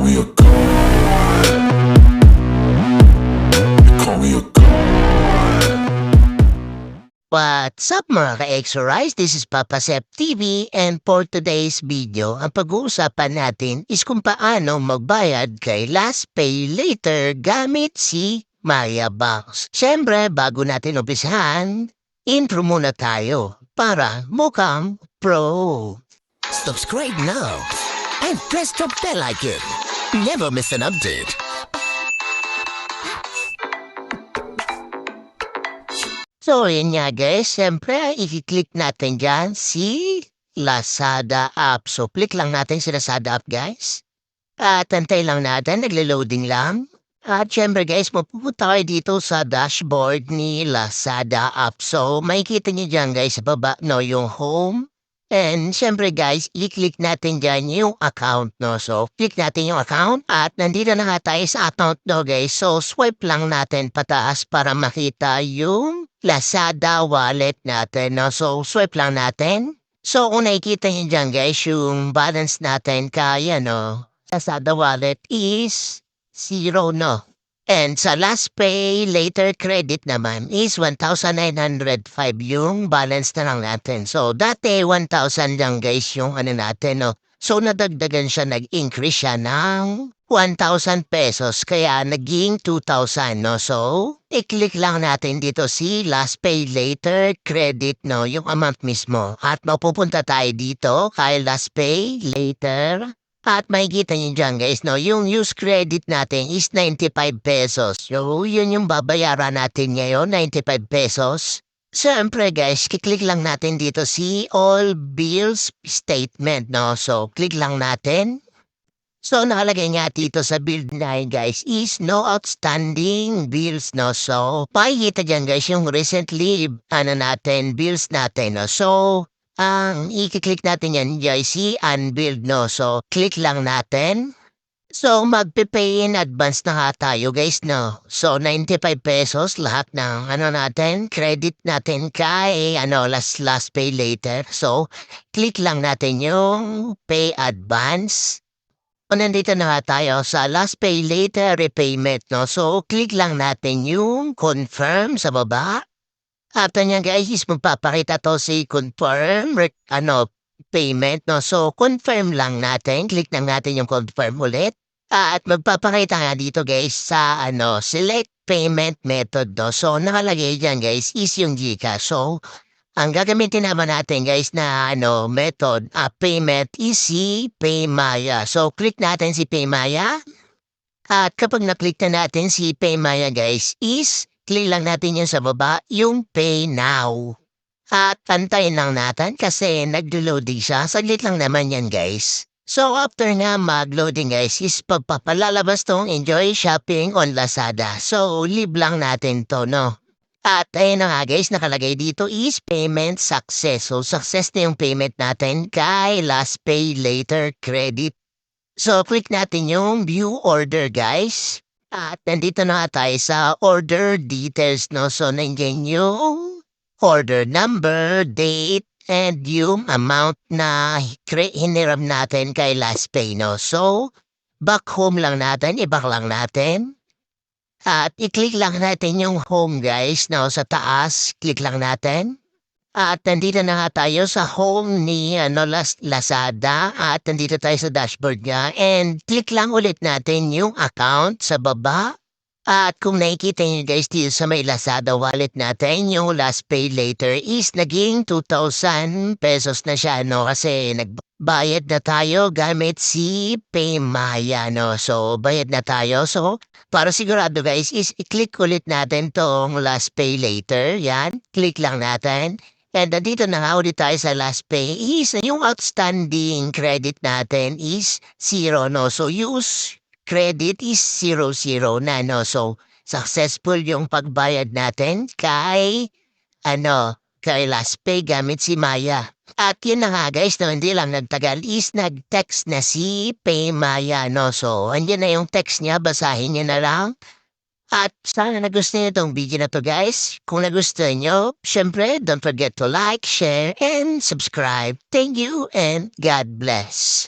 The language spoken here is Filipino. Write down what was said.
me a god. They call me a god. What's up mga ka-Exorize? This is Papa Sep TV and for today's video, ang pag-uusapan natin is kung paano magbayad kay Last Pay Later gamit si Maya Box. Siyempre, bago natin umpisahan, intro muna tayo para mukhang pro. Subscribe now and press the bell icon. Never miss an update. So, yun nga guys, siyempre, i-click natin dyan si Lazada app. So, click lang natin si Lazada app guys. At antay lang natin, nagle-loading lang. At siyempre guys, mapupunta kayo dito sa dashboard ni Lazada app. So, makikita nyo dyan guys sa baba, no, yung home. And siyempre guys, i-click natin dyan yung account, no. So, click natin yung account at nandito na nga tayo sa account, no guys. So, swipe lang natin pataas para makita yung Lazada wallet natin, no? So, swipe lang natin. So, kung nakikita nyo dyan, guys, yung balance natin kaya, no? Lazada wallet is 0, no? And sa Last Pay Later Credit naman is 1,905 yung balance na lang natin. So, dati 1,000 lang, guys, yung ano natin, no? So, nadagdagan siya, nag-increase siya ng 1,000 pesos, kaya naging 2,000, no? So, i-click lang natin dito si Last Pay Later Credit, no? Yung amount mismo. At mapupunta tayo dito kay Last Pay Later. At makikita nyo dyan, guys, no? Yung use credit natin is 95 pesos. So, yun yung babayaran natin ngayon, 95 pesos. Siyempre guys, kiklik lang natin dito si All Bills Statement, no? So, click lang natin. So, nakalagay nga dito sa bill na guys is no outstanding bills, no? So, makikita dyan guys yung recently, bills natin, no? So, ang i-click natin yan guys, si unbilled, no? So, click lang natin. So, magpe-pay in advance na nga tayo guys, no? So, 95 pesos lahat ng natin, credit natin kay last pay later. So, click lang natin yung pay advance. O, nandito na nga tayo sa last pay later repayment, no? So, click lang natin yung confirm sa baba. After niyan guys, is magpapakita to si confirm, payment, no? So, confirm lang natin. Click lang natin yung confirm ulit. At magpapakita nga dito guys sa select payment method, no? So, nakalagay dyan guys is yung GCash. So, ang gagamitin naman natin guys na method payment is si PayMaya. So, click natin si PayMaya. At kapag na-click na natin si PayMaya guys is click lang natin yung sa baba, yung Pay Now. At antayin lang natin kasi nag-loading siya. Saglit lang naman yan guys. So after nga mag-loading guys is pagpapalalabas tong enjoy shopping on Lazada. So leave lang natin to, no? At ayun na nga guys, nakalagay dito is payment success. So success na yung payment natin kay Last Pay Later Credit. So click natin yung view order guys. At nandito na nga tayo sa order details, no? So nandiyan yung order number, date, and yung amount na hiniram natin kay Last Pay, no? So, back home lang natin, i-back lang natin. At i-click lang natin yung home guys, no? Sa taas, click lang natin. At nandito na nga tayo sa home ni Lazada. At nandito tayo sa dashboard niya. And click lang ulit natin yung account sa baba. At kung nakikita nyo guys dito sa may Lazada wallet natin, yung Last Pay Later is naging 2,000 pesos na siya, no? Kasi nagbayad na tayo gamit si PayMaya, no? So, bayad na tayo. So, para sigurado guys is i-click ulit natin tong Last Pay Later. Yan, click lang natin. And nandito na nga ulit tayo sa Last Pay is yung outstanding credit natin is 0, no? So, use credit is 00 na, no? So, successful yung pagbayad natin kay Last Pay gamit si Maya. At yun na nga guys, no, hindi lang nagtagal is nag-text na si PayMaya, no? So, andyan na yung text niya, basahin niyo na lang. At sana nagustuhan niyo itong video na to guys. Kung nagustuhan niyo, syempre, don't forget to like, share, and subscribe. Thank you and God bless.